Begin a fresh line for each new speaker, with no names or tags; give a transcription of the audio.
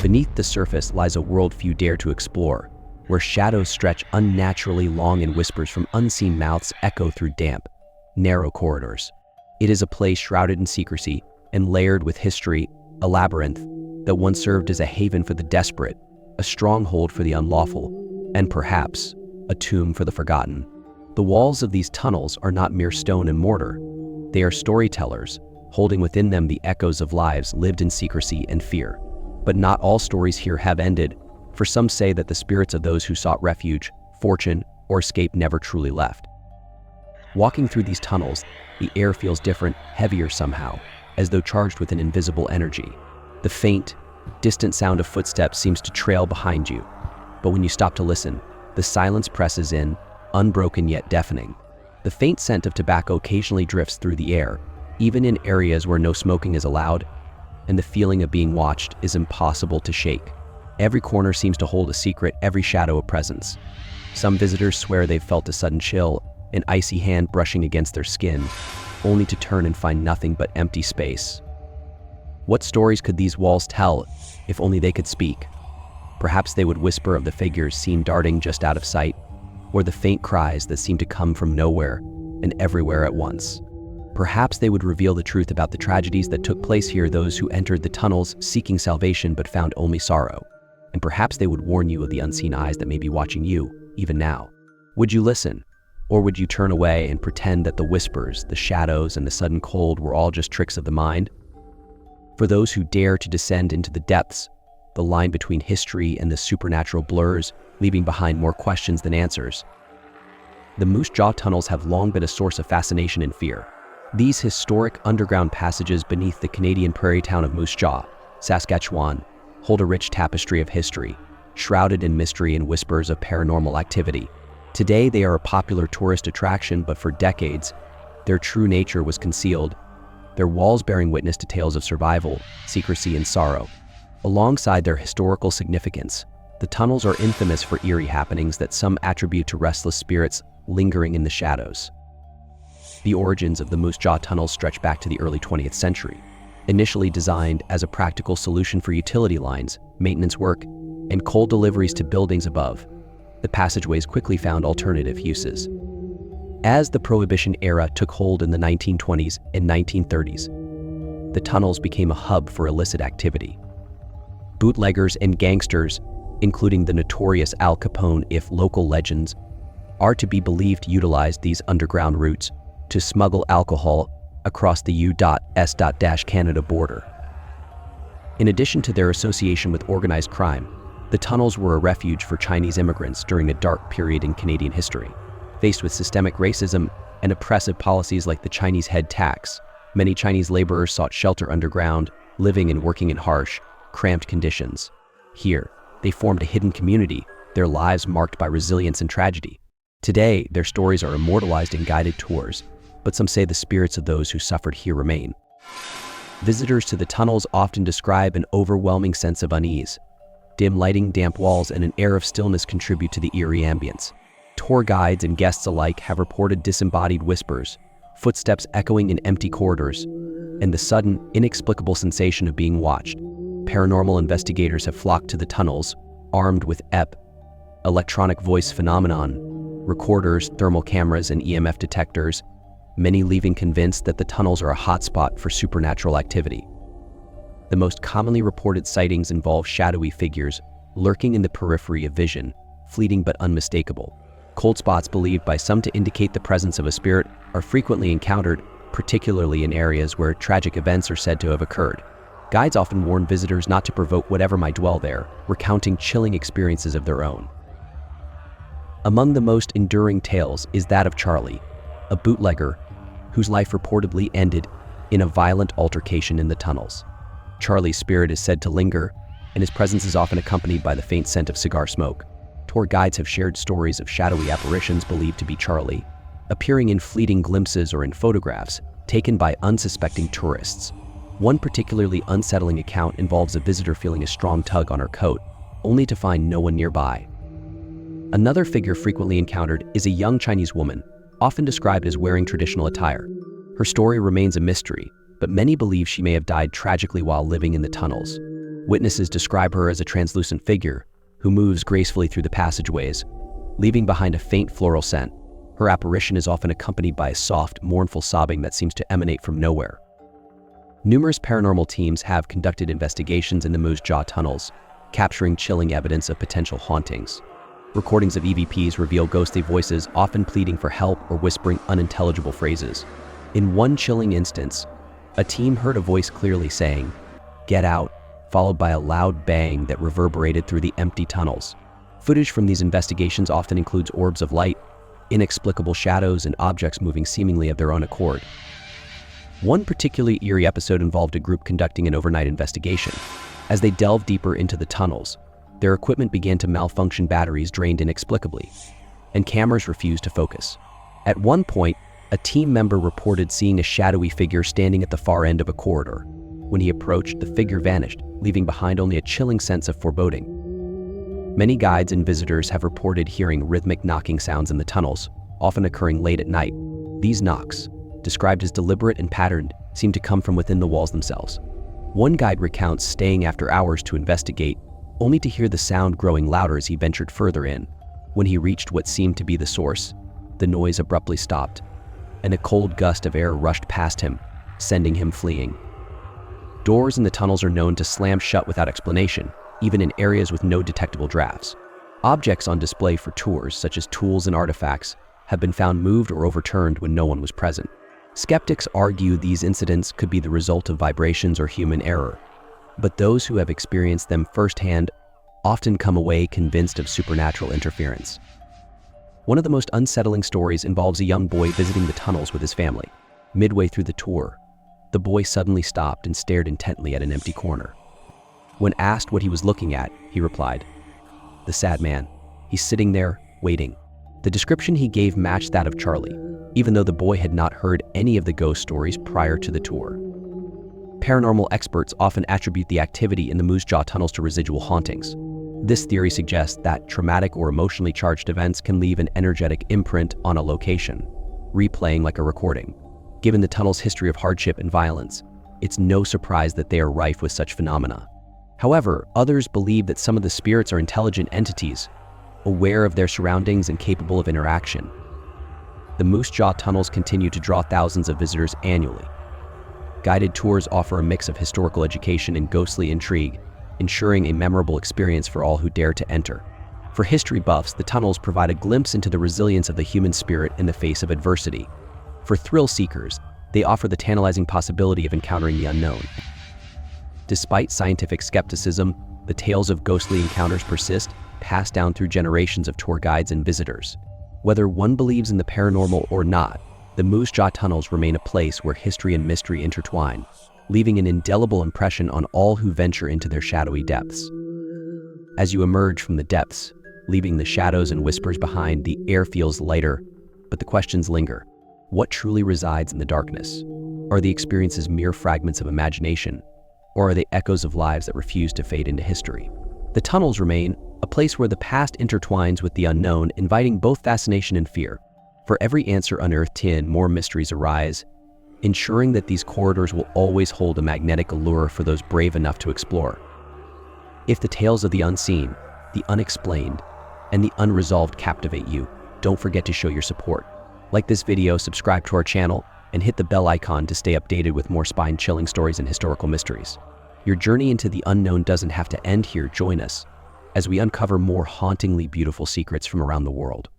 Beneath the surface lies a world few dare to explore, where shadows stretch unnaturally long and whispers from unseen mouths echo through damp, narrow corridors. It is a place shrouded in secrecy and layered with history, a labyrinth that once served as a haven for the desperate, a stronghold for the unlawful, and perhaps a tomb for the forgotten. The walls of these tunnels are not mere stone and mortar. They are storytellers, holding within them the echoes of lives lived in secrecy and fear. But not all stories here have ended, for some say that the spirits of those who sought refuge, fortune, or escape never truly left. Walking through these tunnels, the air feels different, heavier somehow, as though charged with an invisible energy. The faint, distant sound of footsteps seems to trail behind you, but when you stop to listen, the silence presses in, unbroken yet deafening. The faint scent of tobacco occasionally drifts through the air, even in areas where no smoking is allowed, and the feeling of being watched is impossible to shake. Every corner seems to hold a secret, every shadow a presence. Some visitors swear they've felt a sudden chill, an icy hand brushing against their skin, only to turn and find nothing but empty space. What stories could these walls tell, if only they could speak? Perhaps they would whisper of the figures seen darting just out of sight, or the faint cries that seem to come from nowhere and everywhere at once. Perhaps they would reveal the truth about the tragedies that took place here, those who entered the tunnels seeking salvation but found only sorrow. And perhaps they would warn you of the unseen eyes that may be watching you, even now. Would you listen? Or would you turn away and pretend that the whispers, the shadows, and the sudden cold were all just tricks of the mind? For those who dare to descend into the depths, the line between history and the supernatural blurs, leaving behind more questions than answers. The Moose Jaw tunnels have long been a source of fascination and fear. These historic underground passages beneath the Canadian prairie town of Moose Jaw, Saskatchewan, hold a rich tapestry of history, shrouded in mystery and whispers of paranormal activity. Today, they are a popular tourist attraction, but for decades, their true nature was concealed, their walls bearing witness to tales of survival, secrecy, and sorrow. Alongside their historical significance, the tunnels are infamous for eerie happenings that some attribute to restless spirits lingering in the shadows. The origins of the Moose Jaw tunnels stretch back to the early 20th century. Initially designed as a practical solution for utility lines, maintenance work, and coal deliveries to buildings above, the passageways quickly found alternative uses. As the Prohibition era took hold in the 1920s and 1930s, the tunnels became a hub for illicit activity. Bootleggers and gangsters, including the notorious Al Capone, if local legends, are to be believed utilized these underground routes to smuggle alcohol across the U.S.-Canada border. In addition to their association with organized crime, the tunnels were a refuge for Chinese immigrants during a dark period in Canadian history. Faced with systemic racism and oppressive policies like the Chinese head tax, many Chinese laborers sought shelter underground, living and working in harsh, cramped conditions. Here, they formed a hidden community, their lives marked by resilience and tragedy. Today, their stories are immortalized in guided tours, but some say the spirits of those who suffered here remain. Visitors to the tunnels often describe an overwhelming sense of unease. Dim lighting, damp walls, and an air of stillness contribute to the eerie ambience. Tour guides and guests alike have reported disembodied whispers, footsteps echoing in empty corridors, and the sudden, inexplicable sensation of being watched. Paranormal investigators have flocked to the tunnels, armed with electronic voice phenomenon, recorders, thermal cameras, and EMF detectors, many leaving convinced that the tunnels are a hotspot for supernatural activity. The most commonly reported sightings involve shadowy figures lurking in the periphery of vision, fleeting but unmistakable. Cold spots believed by some to indicate the presence of a spirit are frequently encountered, particularly in areas where tragic events are said to have occurred. Guides often warn visitors not to provoke whatever might dwell there, recounting chilling experiences of their own. Among the most enduring tales is that of Charlie, a bootlegger whose life reportedly ended in a violent altercation in the tunnels. Charlie's spirit is said to linger, and his presence is often accompanied by the faint scent of cigar smoke. Tour guides have shared stories of shadowy apparitions believed to be Charlie, appearing in fleeting glimpses or in photographs taken by unsuspecting tourists. One particularly unsettling account involves a visitor feeling a strong tug on her coat, only to find no one nearby. Another figure frequently encountered is a young Chinese woman, often described as wearing traditional attire. Her story remains a mystery, but many believe she may have died tragically while living in the tunnels. Witnesses describe her as a translucent figure who moves gracefully through the passageways, leaving behind a faint floral scent. Her apparition is often accompanied by a soft, mournful sobbing that seems to emanate from nowhere. Numerous paranormal teams have conducted investigations in the Moose Jaw tunnels, capturing chilling evidence of potential hauntings. Recordings of EVPs reveal ghostly voices, often pleading for help or whispering unintelligible phrases. In one chilling instance, a team heard a voice clearly saying, "Get out," followed by a loud bang that reverberated through the empty tunnels. Footage from these investigations often includes orbs of light, inexplicable shadows, and objects moving seemingly of their own accord. One particularly eerie episode involved a group conducting an overnight investigation. As they delved deeper into the tunnels, their equipment began to malfunction, batteries drained inexplicably, and cameras refused to focus. At one point, a team member reported seeing a shadowy figure standing at the far end of a corridor. When he approached, the figure vanished, leaving behind only a chilling sense of foreboding. Many guides and visitors have reported hearing rhythmic knocking sounds in the tunnels, often occurring late at night. These knocks, described as deliberate and patterned, seem to come from within the walls themselves. One guide recounts staying after hours to investigate, only to hear the sound growing louder as he ventured further in. When he reached what seemed to be the source, the noise abruptly stopped, and a cold gust of air rushed past him, sending him fleeing. Doors in the tunnels are known to slam shut without explanation, even in areas with no detectable drafts. Objects on display for tours, such as tools and artifacts, have been found moved or overturned when no one was present. Skeptics argue these incidents could be the result of vibrations or human error, but those who have experienced them firsthand often come away convinced of supernatural interference. One of the most unsettling stories involves a young boy visiting the tunnels with his family. Midway through the tour, the boy suddenly stopped and stared intently at an empty corner. When asked what he was looking at, he replied, "The sad man. He's sitting there, waiting." The description he gave matched that of Charlie, even though the boy had not heard any of the ghost stories prior to the tour. Paranormal experts often attribute the activity in the Moose Jaw tunnels to residual hauntings. This theory suggests that traumatic or emotionally charged events can leave an energetic imprint on a location, replaying like a recording. Given the tunnel's history of hardship and violence, it's no surprise that they are rife with such phenomena. However, others believe that some of the spirits are intelligent entities, aware of their surroundings and capable of interaction. The Moose Jaw tunnels continue to draw thousands of visitors annually. Guided tours offer a mix of historical education and ghostly intrigue, ensuring a memorable experience for all who dare to enter. For history buffs, the tunnels provide a glimpse into the resilience of the human spirit in the face of adversity. For thrill seekers, they offer the tantalizing possibility of encountering the unknown. Despite scientific skepticism, the tales of ghostly encounters persist, passed down through generations of tour guides and visitors. Whether one believes in the paranormal or not, the Moose Jaw tunnels remain a place where history and mystery intertwine, leaving an indelible impression on all who venture into their shadowy depths. As you emerge from the depths, leaving the shadows and whispers behind, the air feels lighter, but the questions linger. What truly resides in the darkness? Are the experiences mere fragments of imagination, or are they echoes of lives that refuse to fade into history? The tunnels remain a place where the past intertwines with the unknown, inviting both fascination and fear. For every answer unearthed in, more mysteries arise, ensuring that these corridors will always hold a magnetic allure for those brave enough to explore. If the tales of the unseen, the unexplained, and the unresolved captivate you, don't forget to show your support. Like this video, subscribe to our channel, and hit the bell icon to stay updated with more spine-chilling stories and historical mysteries. Your journey into the unknown doesn't have to end here. Join us as we uncover more hauntingly beautiful secrets from around the world.